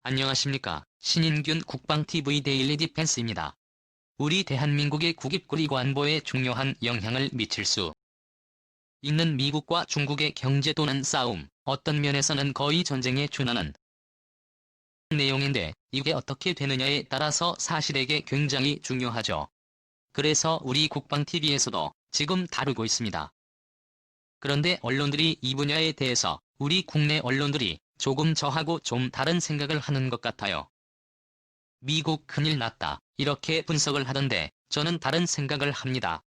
안녕하십니까. 신인균 국방TV 데일리 디펜스입니다. 우리 대한민국의 국익 그리고 안보에 중요한 영향을 미칠 수 있는 미국과 중국의 경제 또는 싸움, 어떤 면에서는 거의 전쟁에 준하는 내용인데 이게 어떻게 되느냐에 따라서 사실에게 굉장히 중요하죠. 그래서 우리 국방TV에서도 지금 다루고 있습니다. 그런데 언론들이 이 분야에 대해서 우리 국내 언론들이 조금 저하고 좀 다른 생각을 하는 것 같아요. 미국 큰일 났다, 이렇게 분석을 하던데 저는 다른 생각을 합니다.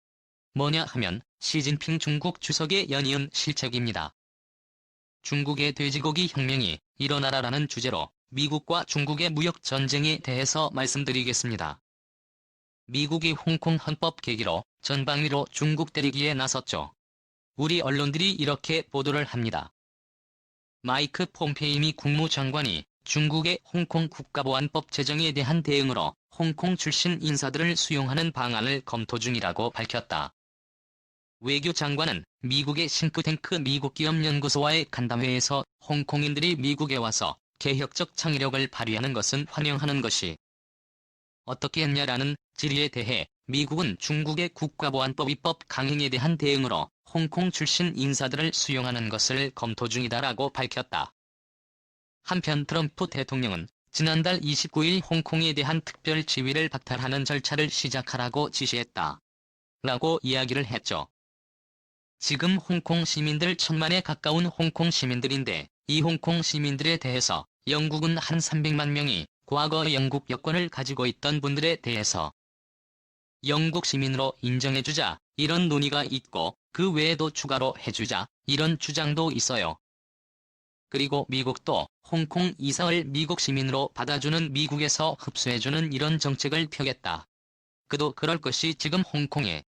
뭐냐 하면 시진핑 중국 주석의 연이은 실책입니다. 중국의 돼지고기 혁명이 일어나라라는 주제로 미국과 중국의 무역 전쟁에 대해서 말씀드리겠습니다. 미국이 홍콩 헌법 계기로 전방위로 중국 때리기에 나섰죠. 우리 언론들이 이렇게 보도를 합니다. 마이크 폼페이 미 국무장관이 중국의 홍콩 국가보안법 제정에 대한 대응으로 홍콩 출신 인사들을 수용하는 방안을 검토 중이라고 밝혔다. 외교장관은 미국의 싱크탱크 미국기업연구소와의 간담회에서 홍콩인들이 미국에 와서 개혁적 창의력을 발휘하는 것은 환영하는 것이 어떻게 했냐라는 질의에 대해 미국은 중국의 국가보안법 위법 강행에 대한 대응으로 홍콩 출신 인사들을 수용하는 것을 검토 중이다라고 밝혔다. 한편 트럼프 대통령은 지난달 29일 홍콩에 대한 특별 지위를 박탈하는 절차를 시작하라고 지시했다. 라고 이야기를 했죠. 지금 홍콩 시민들 1,000만에 가까운 홍콩 시민들인데 이 홍콩 시민들에 대해서 영국은 한 300만 명이 과거 영국 여권을 가지고 있던 분들에 대해서 영국 시민으로 인정해주자, 이런 논의가 있고 그 외에도 추가로 해주자, 이런 주장도 있어요. 그리고 미국도 홍콩 이사를 미국 시민으로 받아주는, 미국에서 흡수해주는 이런 정책을 펴겠다. 그도 그럴 것이 지금 홍콩에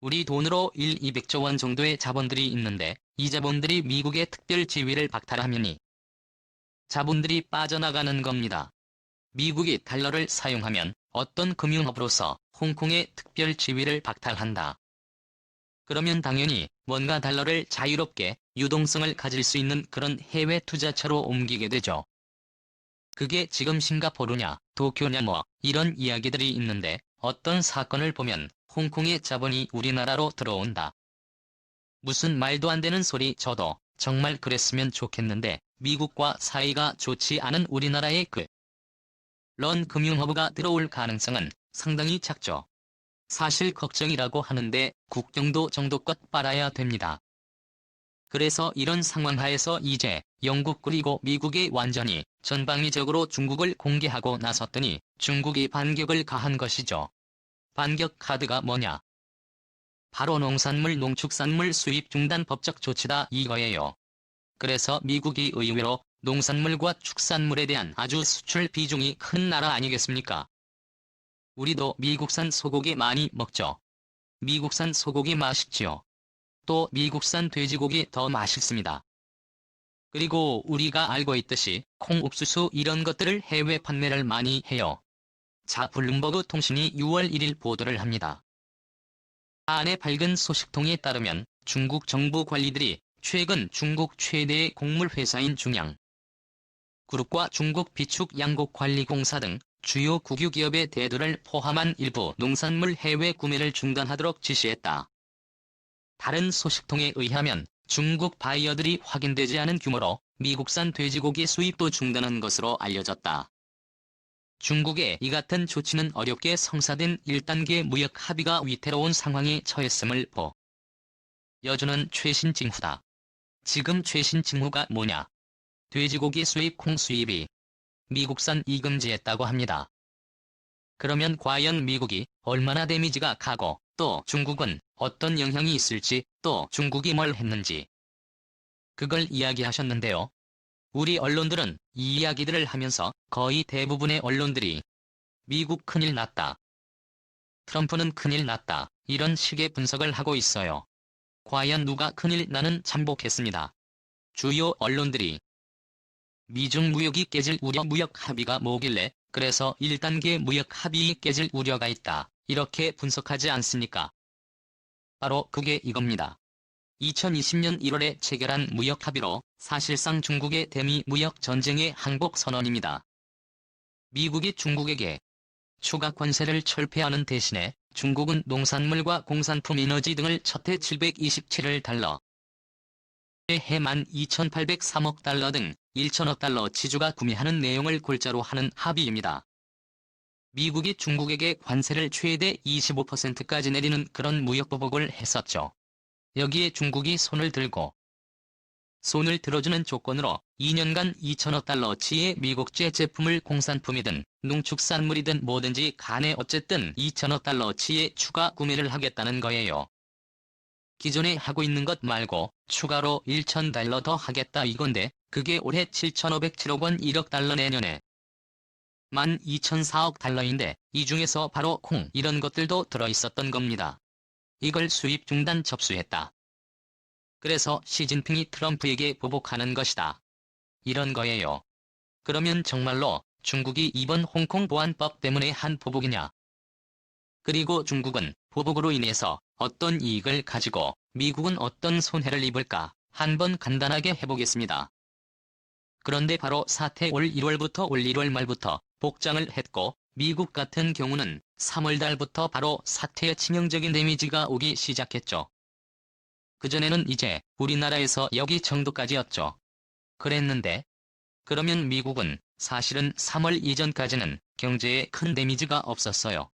우리 돈으로 200조 원 정도의 자본들이 있는데 이 자본들이 미국의 특별 지위를 박탈하면 이 자본들이 빠져나가는 겁니다. 미국이 달러를 사용하면 어떤 금융업으로서 홍콩의 특별 지위를 박탈한다. 그러면 당연히 뭔가 달러를 자유롭게 유동성을 가질 수 있는 그런 해외 투자처로 옮기게 되죠. 그게 지금 싱가포르냐, 도쿄냐 뭐 이런 이야기들이 있는데 어떤 사건을 보면 홍콩의 자본이 우리나라로 들어온다. 무슨 말도 안 되는 소리. 저도 정말 그랬으면 좋겠는데 미국과 사이가 좋지 않은 우리나라에 그런 금융허브가 들어올 가능성은 상당히 작죠. 사실 걱정이라고 하는데 국경도 정도껏 빨아야 됩니다. 그래서 이런 상황 하에서 이제 영국 그리고 미국이 완전히 전방위적으로 중국을 공개하고 나섰더니 중국이 반격을 가한 것이죠. 반격 카드가 뭐냐? 바로 농산물 농축산물 수입 중단 법적 조치다 이거예요. 그래서 미국이 의외로 농산물과 축산물에 대한 아주 수출 비중이 큰 나라 아니겠습니까? 우리도 미국산 소고기 많이 먹죠. 미국산 소고기 맛있지요. 또 미국산 돼지고기 더 맛있습니다. 그리고 우리가 알고 있듯이 콩, 옥수수 이런 것들을 해외 판매를 많이 해요. 자, 블룸버그 통신이 6월 1일 보도를 합니다. 안에 밝은 소식통에 따르면 중국 정부 관리들이 최근 중국 최대의 곡물 회사인 중양 그룹과 중국 비축 양곡관리공사 등 주요 국유기업의 대두를 포함한 일부 농산물 해외 구매를 중단하도록 지시했다. 다른 소식통에 의하면 중국 바이어들이 확인되지 않은 규모로 미국산 돼지고기 수입도 중단한 것으로 알려졌다. 중국의 이 같은 조치는 어렵게 성사된 1단계 무역 합의가 위태로운 상황에 처했음을 보여주는 최신 징후다. 지금 최신 징후가 뭐냐? 돼지고기 수입, 콩 수입이 미국산이 금지했다고 합니다. 그러면 과연 미국이 얼마나 데미지가 가고 또 중국은 어떤 영향이 있을지, 또 중국이 뭘 했는지 그걸 이야기하셨는데요. 우리 언론들은 이 이야기들을 하면서 거의 대부분의 언론들이 미국 큰일 났다, 트럼프는 큰일 났다, 이런 식의 분석을 하고 있어요. 과연 누가 큰일 나는 잠복했습니다. 주요 언론들이 미중 무역이 깨질 우려, 무역 합의가 뭐길래 그래서 1단계 무역 합의이 깨질 우려가 있다, 이렇게 분석하지 않습니까? 바로 그게 이겁니다. 2020년 1월에 체결한 무역 합의로 사실상 중국의 대미 무역 전쟁의 항복 선언입니다. 미국이 중국에게 추가 관세를 철폐하는 대신에 중국은 농산물과 공산품 에너지 등을 첫해 727억 달러, 해 12,803억 달러 등 1천억 달러 치주가 구매하는 내용을 골자로 하는 합의입니다. 미국이 중국에게 관세를 최대 25%까지 내리는 그런 무역 보복을 했었죠. 여기에 중국이 손을 들어주는 조건으로 2년간 2천억 달러치의 미국제 제품을 공산품이든 농축산물이든 뭐든지 간에 어쨌든 2천억 달러치의 추가 구매를 하겠다는 거예요. 기존에 하고 있는 것 말고 추가로 1,000달러 더 하겠다 이건데 그게 올해 7,507억 원 1억 달러 내년에 12,004억 달러인데 이 중에서 바로 콩 이런 것들도 들어있었던 겁니다. 이걸 수입 중단 접수했다. 그래서 시진핑이 트럼프에게 보복하는 것이다. 이런 거예요. 그러면 정말로 중국이 이번 홍콩 보안법 때문에 한 보복이냐? 그리고 중국은 보복으로 인해서 어떤 이익을 가지고 미국은 어떤 손해를 입을까 한번 간단하게 해보겠습니다. 그런데 바로 사태 올 1월부터 올 1월 말부터 복장을 했고 미국 같은 경우는 3월 달부터 바로 사태의 치명적인 데미지가 오기 시작했죠. 그전에는 이제 우리나라에서 여기 정도까지였죠. 그랬는데 그러면 미국은 사실은 3월 이전까지는 경제에 큰 데미지가 없었어요.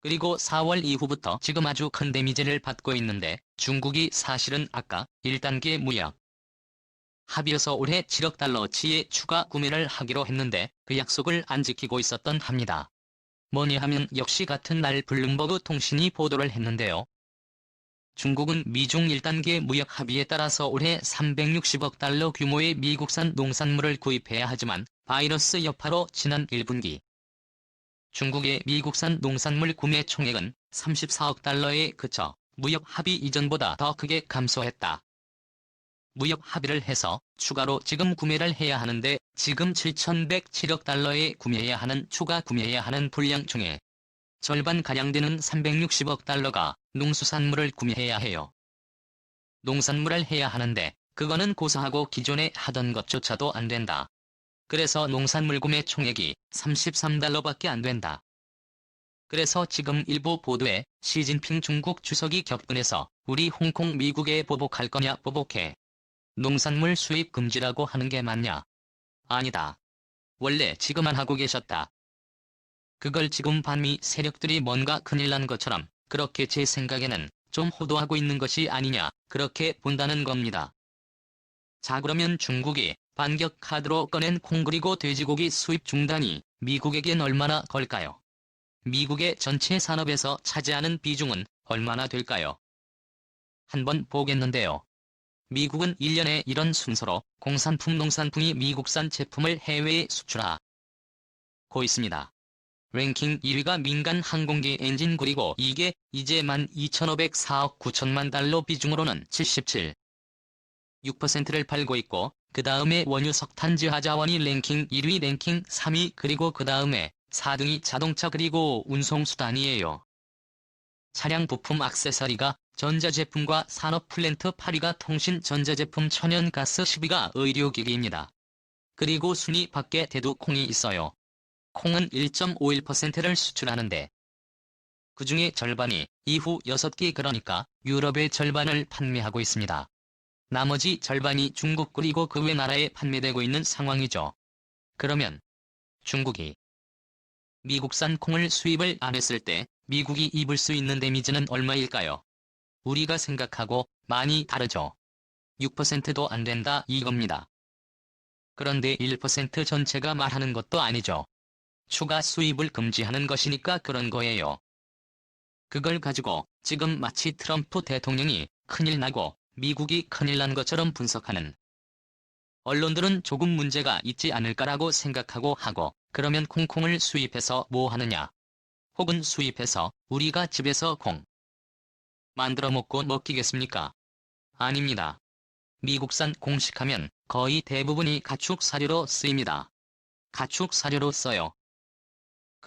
그리고 4월 이후부터 지금 아주 큰 데미지를 받고 있는데 중국이 사실은 아까 1단계 무역 합의여서 올해 7억 달러치의 추가 구매를 하기로 했는데 그 약속을 안 지키고 있었던 합니다. 뭐냐 하면 역시 같은 날 블룸버그 통신이 보도를 했는데요. 중국은 미중 1단계 무역 합의에 따라서 올해 360억 달러 규모의 미국산 농산물을 구입해야 하지만 바이러스 여파로 지난 1분기 중국의 미국산 농산물 구매 총액은 34억 달러에 그쳐 무역 합의 이전보다 더 크게 감소했다. 무역 합의를 해서 추가로 지금 구매를 해야 하는데 지금 7,107억 달러에 구매해야 하는 추가 구매해야 하는 분량 중에 절반가량 되는 360억 달러가 농수산물을 구매해야 해요. 농산물을 해야 하는데 그거는 고사하고 기존에 하던 것조차도 안 된다. 그래서 농산물 구매 총액이 33달러밖에 안 된다. 그래서 지금 일부 보도에 시진핑 중국 주석이 격분해서 우리 홍콩 미국에 보복할 거냐 보복해. 농산물 수입 금지라고 하는 게 맞냐? 아니다. 원래 지금 안 하고 계셨다. 그걸 지금 반미 세력들이 뭔가 큰일 난 것처럼 그렇게 제 생각에는 좀 호도하고 있는 것이 아니냐 그렇게 본다는 겁니다. 자 그러면 중국이 반격 카드로 꺼낸 콩 그리고 돼지고기 수입 중단이 미국에겐 얼마나 걸까요? 미국의 전체 산업에서 차지하는 비중은 얼마나 될까요? 한번 보겠는데요. 미국은 1년에 이런 순서로 공산품 농산품이 미국산 제품을 해외에 수출하고 있습니다. 랭킹 1위가 민간 항공기 엔진 그리고 이게 이제 12,504억 9천만 달러 비중으로는 77.6%를 팔고 있고 그 다음에 원유 석탄지하 자원이 랭킹 1위 랭킹 3위 그리고 그 다음에 4등이 자동차 그리고 운송수단이에요. 차량 부품 액세서리가 전자제품과 산업 플랜트 8위가 통신 전자제품 천연가스 10위가 의료기기입니다. 그리고 순위 밖에 대두콩이 있어요. 콩은 1.51%를 수출하는데 그중에 절반이 이후 6개 그러니까 유럽의 절반을 판매하고 있습니다. 나머지 절반이 중국 그리고 그 외 나라에 판매되고 있는 상황이죠. 그러면 중국이 미국산 콩을 수입을 안 했을 때 미국이 입을 수 있는 데미지는 얼마일까요? 우리가 생각하고 많이 다르죠. 6%도 안 된다 이겁니다. 그런데 1% 전체가 말하는 것도 아니죠. 추가 수입을 금지하는 것이니까 그런 거예요. 그걸 가지고 지금 마치 트럼프 대통령이 큰일 나고 미국이 큰일 난 것처럼 분석하는 언론들은 조금 문제가 있지 않을까라고 생각하고 하고 그러면 콩콩을 수입해서 뭐 하느냐? 혹은 수입해서 우리가 집에서 콩 만들어 먹고 먹기겠습니까? 아닙니다. 미국산 콩식하면 거의 대부분이 가축 사료로 쓰입니다. 가축 사료로 써요.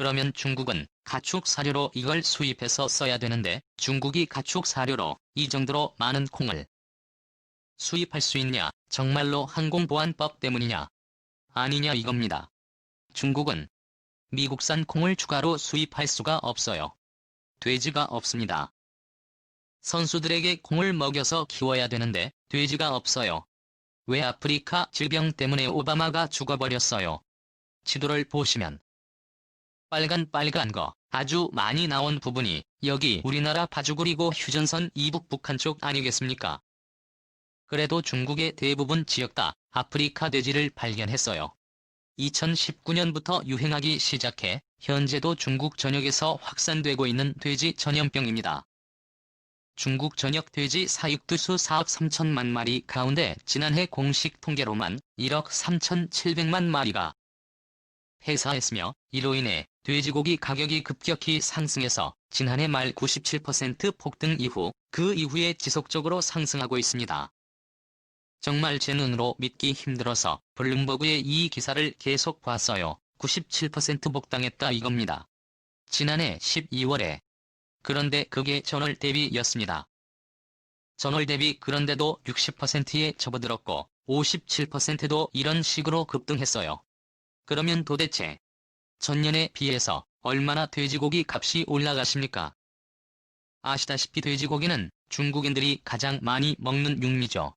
그러면 중국은 가축 사료로 이걸 수입해서 써야 되는데 중국이 가축 사료로 이 정도로 많은 콩을 수입할 수 있냐? 정말로 항공보안법 때문이냐? 아니냐 이겁니다. 중국은 미국산 콩을 추가로 수입할 수가 없어요. 돼지가 없습니다. 선수들에게 콩을 먹여서 키워야 되는데 돼지가 없어요. 왜 아프리카 질병 때문에 오바마가 죽어버렸어요. 지도를 보시면 빨간 거 아주 많이 나온 부분이 여기 우리나라 파주구리고 휴전선 이북 북한 쪽 아니겠습니까? 그래도 중국의 대부분 지역 다 아프리카 돼지를 발견했어요. 2019년부터 유행하기 시작해 현재도 중국 전역에서 확산되고 있는 돼지 전염병입니다. 중국 전역 돼지 사육두수 4억 3천만 마리 가운데 지난해 공식 통계로만 1억 3,700만 마리가 폐사했으며 이로 인해 돼지고기 가격이 급격히 상승해서 지난해 말 97% 폭등 이후 그 이후에 지속적으로 상승하고 있습니다. 정말 제 눈으로 믿기 힘들어서 블룸버그의 이 기사를 계속 봤어요. 97% 복당했다 이겁니다. 지난해 12월에. 그런데 그게 전월 대비였습니다. 전월 대비 그런데도 60%에 접어들었고 57%도 이런 식으로 급등했어요. 그러면 도대체 전년에 비해서 얼마나 돼지고기 값이 올라갔습니까? 아시다시피 돼지고기는 중국인들이 가장 많이 먹는 육류죠.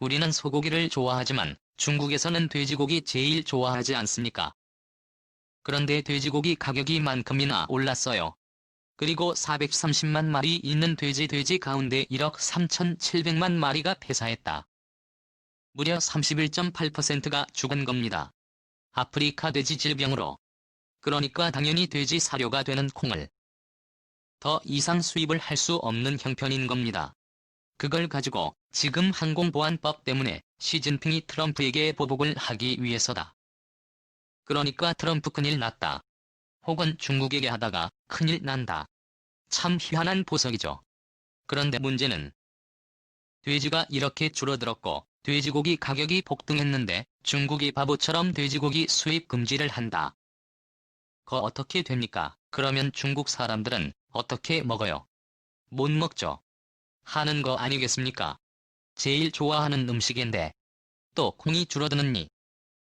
우리는 소고기를 좋아하지만 중국에서는 돼지고기 제일 좋아하지 않습니까? 그런데 돼지고기 가격이 만큼이나 올랐어요. 그리고 430만 마리 있는 돼지 가운데 1억 3,700만 마리가 폐사했다. 무려 31.8%가 죽은 겁니다. 아프리카 돼지 질병으로. 그러니까 당연히 돼지 사료가 되는 콩을 더 이상 수입을 할 수 없는 형편인 겁니다. 그걸 가지고 지금 항공보안법 때문에 시진핑이 트럼프에게 보복을 하기 위해서다. 그러니까 트럼프 큰일 났다. 혹은 중국에게 하다가 큰일 난다. 참 희한한 보석이죠. 그런데 문제는 돼지가 이렇게 줄어들었고 돼지고기 가격이 복등했는데 중국이 바보처럼 돼지고기 수입 금지를 한다. 거 어떻게 됩니까? 그러면 중국 사람들은 어떻게 먹어요? 못 먹죠. 하는 거 아니겠습니까? 제일 좋아하는 음식인데. 또 콩이 줄어드느니